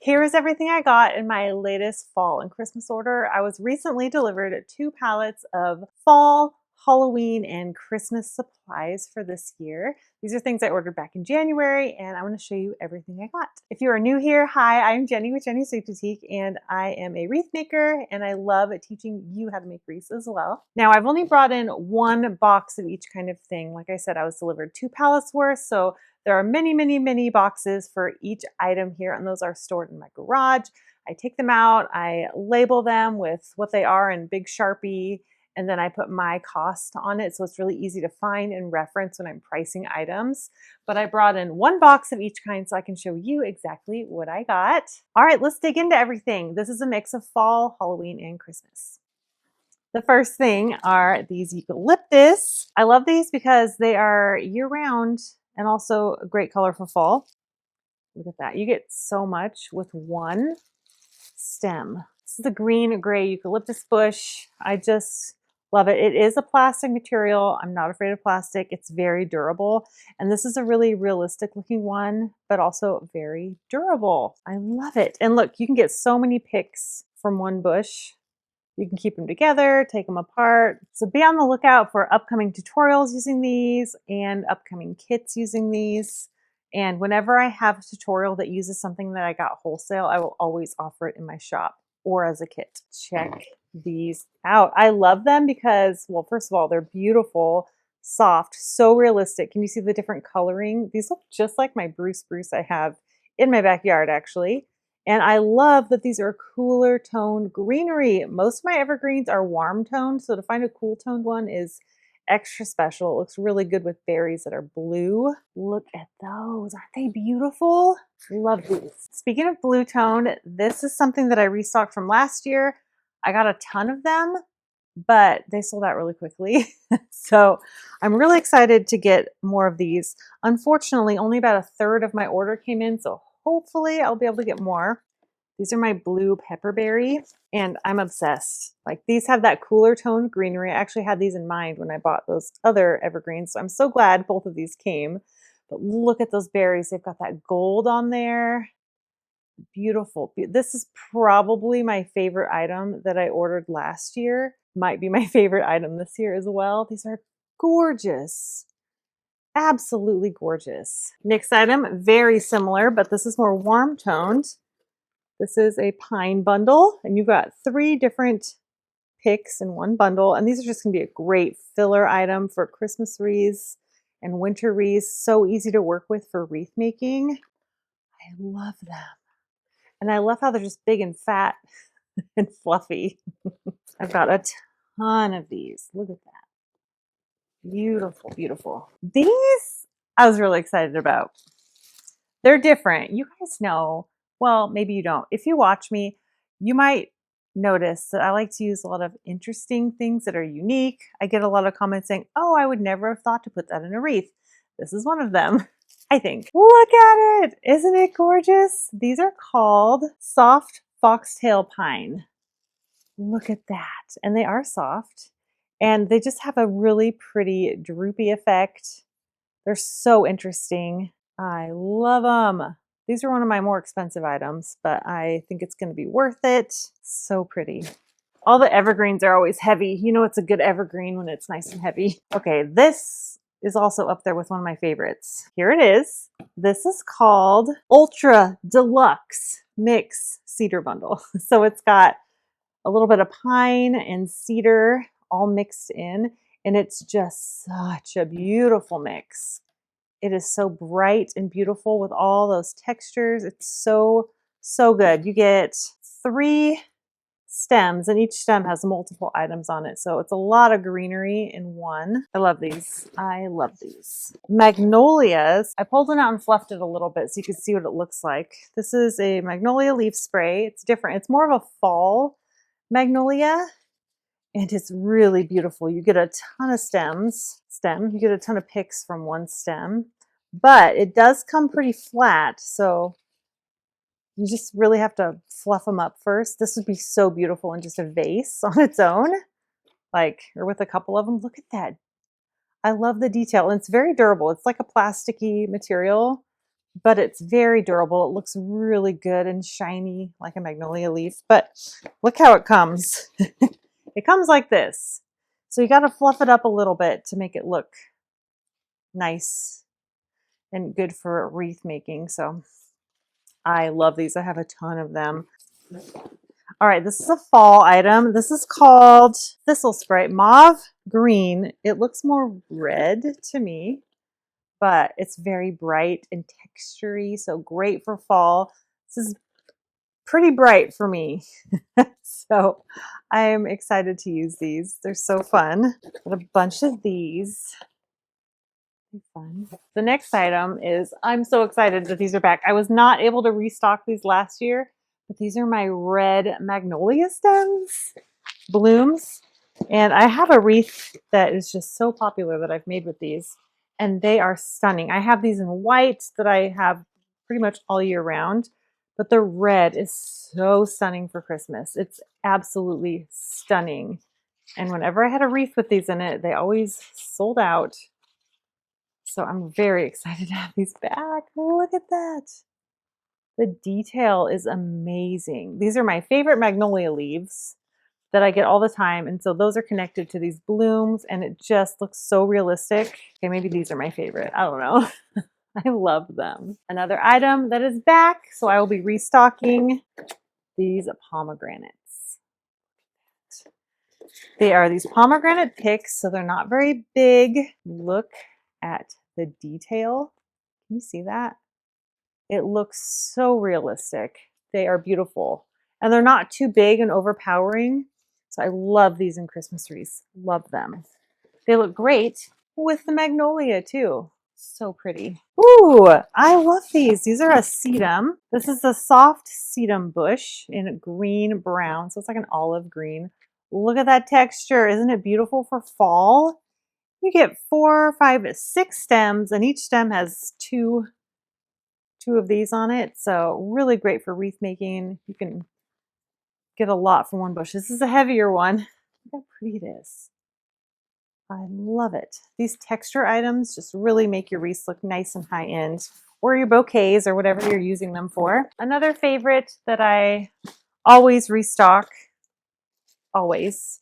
Here is everything I got in my latest fall and Christmas order. I was recently delivered 2 pallets of fall, Halloween, and Christmas supplies for this year. These are things I ordered back in January, and I want to show you everything I got. If you are new here, hi, I'm Jenny with Jenny's Wreath Boutique, and I am a wreath maker, and I love teaching you how to make wreaths as well. Now, I've only brought in 1 box of each kind of thing. Like I said, I was delivered 2 pallets worth, so there are many boxes for each item here, and those are stored in my garage. I take them out, I label them with what they are in big Sharpie, and then I put my cost on it, so it's really easy to find and reference when I'm pricing items. But I brought in 1 box of each kind so I can show you exactly what I got. All right, let's dig into everything. This is a mix of fall, Halloween, and Christmas. The first thing are these eucalyptus. I love these because they are year-round and also a great color for fall. Look at that. You get so much with 1 stem. This is the green gray eucalyptus bush. I just love it. It is a plastic material. I'm not afraid of plastic. It's very durable. And this is a really realistic looking one, but also very durable. I love it. And look, you can get so many picks from 1 bush. You can keep them together, take them apart. So be on the lookout for upcoming tutorials using these and upcoming kits using these. And whenever I have a tutorial that uses something that I got wholesale, I will always offer it in my shop or as a kit. Check these out. I love them because, well, first of all, they're beautiful, soft, so realistic. Can you see the different coloring? These look just like my spruce I have in my backyard, actually. And I love that these are cooler toned greenery. Most of my evergreens are warm toned, so to find a cool toned one is extra special. It looks really good with berries that are blue. Look at those. Aren't they beautiful? Love these. Speaking of blue toned, this is something that I restocked from last year. I got a ton of them, but they sold out really quickly. So I'm really excited to get more of these. Unfortunately, only about 1/3 of my order came in, so hopefully I'll be able to get more. These are my blue pepperberry, and I'm obsessed. Like, these have that cooler toned greenery. I actually had these in mind when I bought those other evergreens, so I'm so glad both of these came. But look at those berries. They've got that gold on there. Beautiful. This is probably my favorite item that I ordered last year. Might be my favorite item this year as well. These are gorgeous. Absolutely gorgeous. Next item, very similar, but this is more warm toned. This is a pine bundle, and you've got 3 different picks in 1 bundle, and these are just gonna be a great filler item for Christmas wreaths and winter wreaths. So easy to work with for wreath making. I love them. And I love how they're just big and fat and fluffy. I've got a ton of these. Look at that. Beautiful, beautiful. These I was really excited about. They're different. You guys know, well, maybe you don't. If you watch me, you might notice that I like to use a lot of interesting things that are unique. I get a lot of comments saying, oh, I would never have thought to put that in a wreath. This is one of them, I think. Look at it. Isn't it gorgeous? These are called soft foxtail pine. Look at that. And they are soft. And they just have a really pretty droopy effect. They're so interesting. I love them. These are one of my more expensive items, but I think it's going to be worth it. So pretty. All the evergreens are always heavy. You know it's a good evergreen when it's nice and heavy. Okay, this is also up there with one of my favorites. Here it is. This is called Ultra Deluxe Mix Cedar Bundle. So it's got a little bit of pine and cedar all mixed in, and it's just such a beautiful mix. It is so bright and beautiful with all those textures. It's so, so good. You get 3 stems, and each stem has multiple items on it. So it's a lot of greenery in one. I love these. I love these. Magnolias. I pulled it out and fluffed it a little bit so you can see what it looks like. This is a magnolia leaf spray. It's different. It's more of a fall magnolia, and it's really beautiful. You get a ton of you get a ton of picks from 1 stem, but it does come pretty flat, so you just really have to fluff them up first. This would be so beautiful in just a vase on its own, like, or with a couple of them. Look at that. I love the detail, and it's very durable. It's like a plasticky material, but it's very durable. It looks really good and shiny like a magnolia leaf, but look how it comes. It comes like this. So you got to fluff it up a little bit to make it look nice and good for wreath making. So I love these. I have a ton of them. All right, this is a fall item. This is called Thistle Spray, mauve green. It looks more red to me, but it's very bright and textury, so great for fall. This is pretty bright for me, so I'm excited to use these. They're so fun. Got a bunch of these. Fun. The next item is, I'm so excited that these are back. I was not able to restock these last year, but these are my red magnolia stems, blooms. And I have a wreath that is just so popular that I've made with these, and they are stunning. I have these in white that I have pretty much all year round, but the red is so stunning for Christmas. It's absolutely stunning. And whenever I had a wreath with these in it, they always sold out. So I'm very excited to have these back. Look at that. The detail is amazing. These are my favorite magnolia leaves that I get all the time. And so those are connected to these blooms, and it just looks so realistic. Okay, maybe these are my favorite. I don't know. I love them. Another item that is back, so I will be restocking these pomegranates. They are these pomegranate picks, so they're not very big. Look at the detail. Can you see that? It looks so realistic. They are beautiful, and they're not too big and overpowering. So I love these in Christmas wreaths. Love them. They look great with the magnolia too. So pretty. Ooh, I love these. These are a sedum. This is a soft sedum bush in green brown. So it's like an olive green. Look at that texture. Isn't it beautiful for fall? You get 4, 5, 6 stems, and each stem has two of these on it. So really great for wreath making. You can get a lot from one bush. This is a heavier one. Look how pretty it is. I love it. These texture items just really make your wreaths look nice and high end, or your bouquets or whatever you're using them for. Another favorite that I always restock, always,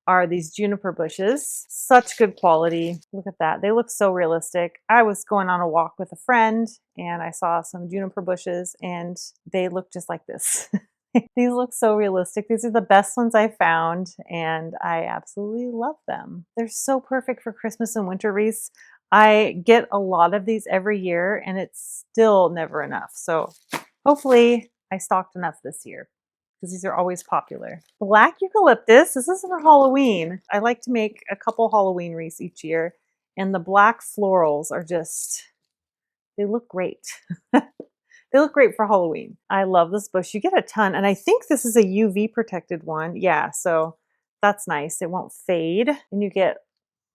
are these juniper bushes. Such good quality. Look at that. They look so realistic. I was going on a walk with a friend and I saw some juniper bushes and they look just like this. These look so realistic. These are the best ones I found, and I absolutely love them. They're so perfect for Christmas and winter wreaths. I get a lot of these every year, and it's still never enough. So hopefully I stocked enough this year, because these are always popular. Black eucalyptus. This is for Halloween. I like to make a couple Halloween wreaths each year, and the black florals are just, they look great. They look great for Halloween. I love this bush. You get a ton, and I think this is a UV protected one. Yeah, so that's nice. It won't fade. And you get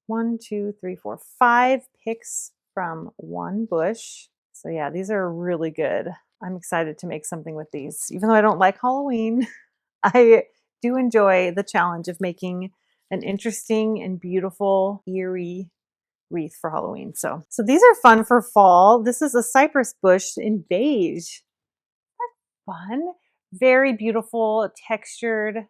1, 2, 3, 4, 5 picks from one bush. So yeah, these are really good. I'm excited to make something with these. Even though I don't like Halloween, I do enjoy the challenge of making an interesting and beautiful, eerie wreath for Halloween. So these are fun for fall. This is a cypress bush in beige. That's fun. Very beautiful, textured.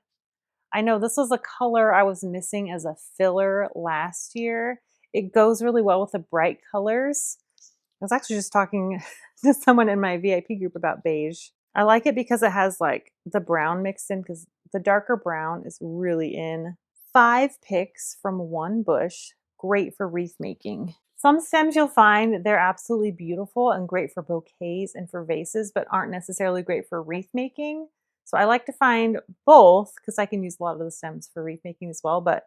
I know this was a color I was missing as a filler last year. It goes really well with the bright colors. I was actually just talking to someone in my VIP group about beige. I like it because it has like the brown mixed in, because the darker brown is really in. 5 picks from one bush. Great for wreath making. Some stems you'll find they're absolutely beautiful and great for bouquets and for vases, but aren't necessarily great for wreath making. So I like to find both, because I can use a lot of the stems for wreath making as well, but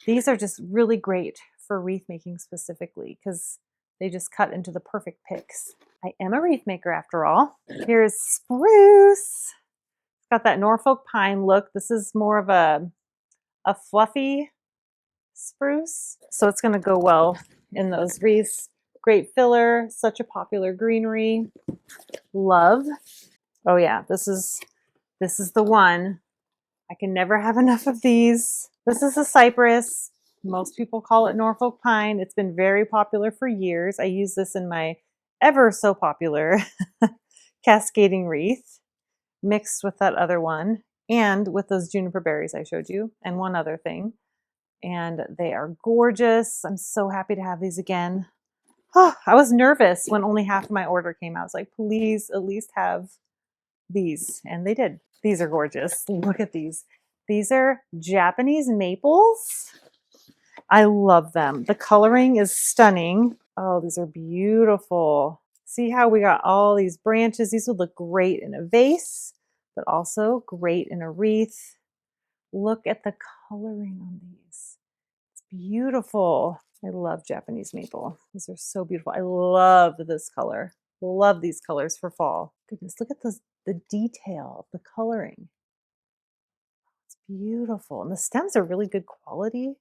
these are just really great for wreath making specifically, because they just cut into the perfect picks. I am a wreath maker after all. Here's spruce. It's got that Norfolk pine look. This is more of a fluffy spruce, so it's going to go well in those wreaths. Great filler, such a popular greenery. Love. Oh yeah, this is the one. I can never have enough of these. This is a cypress. Most people call it Norfolk pine. It's been very popular for years. I use this in my ever so popular cascading wreath mixed with that other one and with those juniper berries I showed you and one other thing. And they are gorgeous. I'm so happy to have these again. Oh, I was nervous when only half of my order came out. I was like, please at least have these. And they did. These are gorgeous. Look at these. These are Japanese maples. I love them. The coloring is stunning. Oh, these are beautiful. See how we got all these branches? These would look great in a vase, but also great in a wreath. Look at the coloring on these. It's beautiful. I love Japanese maple. These are so beautiful. I love this color. Love these colors for fall. Goodness, look at the detail, the coloring. It's beautiful. And the stems are really good quality.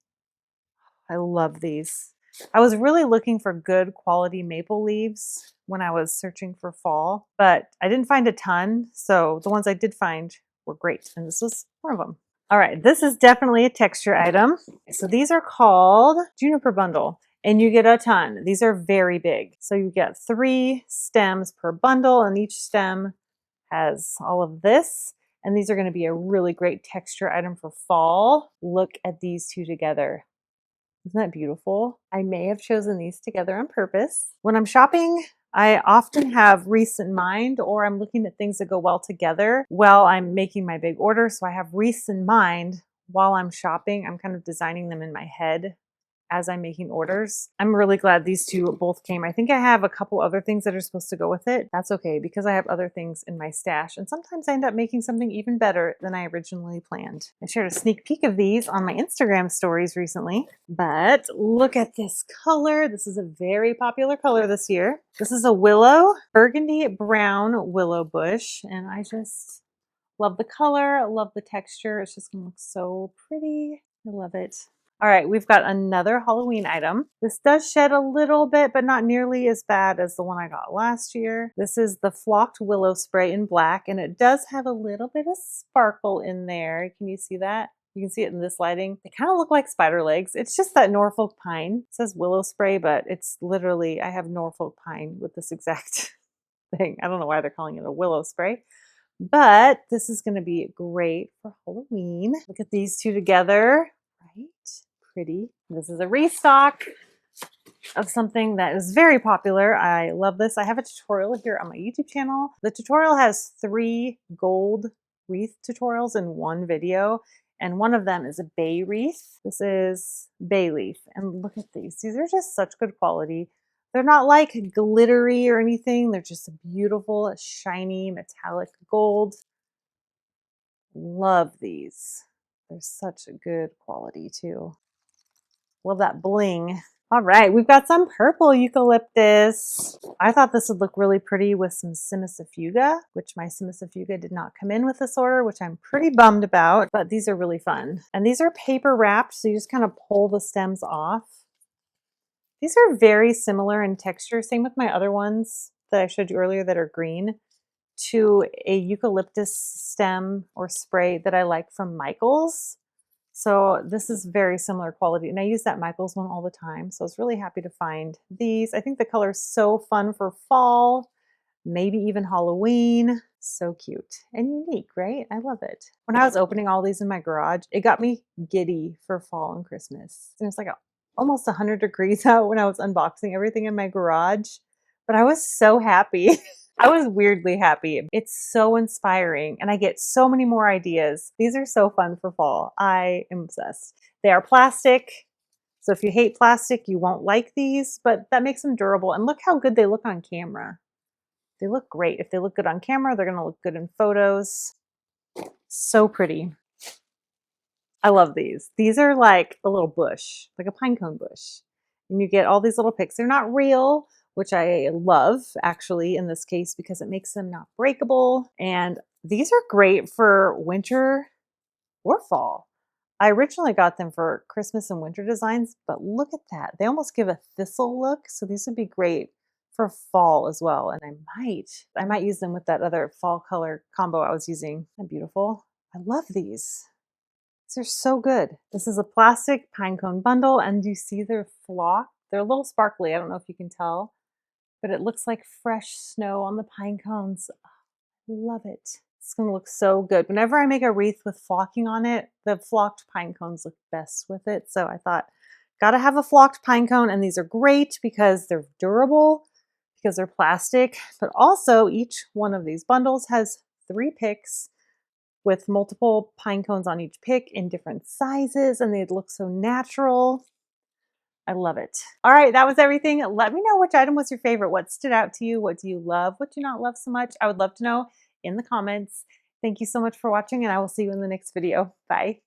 I love these. I was really looking for good quality maple leaves when I was searching for fall, but I didn't find a ton. So the ones I did find were great. And this was one of them. All right, this is definitely a texture item. So these are called juniper bundle and you get a ton. These are very big. So you get 3 stems per bundle and each stem has all of this. And these are going to be a really great texture item for fall. Look at these two together. Isn't that beautiful? I may have chosen these together on purpose. When I'm shopping, I often have wreaths in mind, or I'm looking at things that go well together while I'm making my big order. So I have wreaths in mind while I'm shopping. I'm kind of designing them in my head as I'm making orders. I'm really glad these two both came. I think I have a couple other things that are supposed to go with it. That's okay because I have other things in my stash and sometimes I end up making something even better than I originally planned. I shared a sneak peek of these on my Instagram stories recently, but look at this color. This is a very popular color this year. This is a willow, burgundy brown willow bush, and I just love the color, love the texture. It's just gonna look so pretty. I love it. All right, we've got another Halloween item. This does shed a little bit, but not nearly as bad as the one I got last year. This is the flocked willow spray in black, and it does have a little bit of sparkle in there. Can you see that? You can see it in this lighting. They kind of look like spider legs. It's just that Norfolk pine. It says willow spray, but it's literally, I have Norfolk pine with this exact thing. I don't know why they're calling it a willow spray. But this is going to be great for Halloween. Look at these two together. Right? Pretty. This is a restock of something that is very popular. I love this. I have a tutorial here on my YouTube channel. The tutorial has 3 gold wreath tutorials in one video, and one of them is a bay wreath. This is bay leaf, and look at these. These are just such good quality. They're not like glittery or anything. They're just a beautiful, shiny, metallic gold. Love these. They're such a good quality too. Love that bling. All right, we've got some purple eucalyptus. I thought this would look really pretty with some Simicifuga, which my Simicifuga did not come in with this order, which I'm pretty bummed about, but these are really fun. And these are paper wrapped, so you just kind of pull the stems off. These are very similar in texture, same with my other ones that I showed you earlier that are green, to a eucalyptus stem or spray that I like from Michaels. So this is very similar quality, and I use that Michaels one all the time. So I was really happy to find these. I think the color is so fun for fall, maybe even Halloween. So cute and unique, right? I love it. When I was opening all these in my garage, it got me giddy for fall and Christmas. And it's like almost 100 degrees out when I was unboxing everything in my garage, but I was so happy. I was weirdly happy. It's so inspiring and I get so many more ideas. These are so fun for fall. I am obsessed. They are plastic. So if you hate plastic, you won't like these, but that makes them durable. And look how good they look on camera. They look great. If they look good on camera, they're going to look good in photos. So pretty. I love these. These are like a little bush, like a pine cone bush. And you get all these little picks. They're not real, which I love actually in this case because it makes them not breakable. And these are great for winter or fall. I originally got them for Christmas and winter designs, but look at that. They almost give a thistle look. So these would be great for fall as well. And I might use them with that other fall color combo I was using. Isn't that beautiful? I love these. These are so good. This is a plastic pine cone bundle, and you see they're flocked. They're a little sparkly. I don't know if you can tell. but it looks like fresh snow on the pine cones. Love it. It's gonna look so good. Whenever I make a wreath with flocking on it, the flocked pine cones look best with it. So I thought, gotta have a flocked pine cone, and these are great because they're durable, because they're plastic, but also each one of these bundles has 3 picks with multiple pine cones on each pick in different sizes, and they look so natural. I love it. All right, that was everything. Let me know which item was your favorite. What stood out to you? What do you love? What do you not love so much? I would love to know in the comments. Thank you so much for watching, and I will see you in the next video. Bye.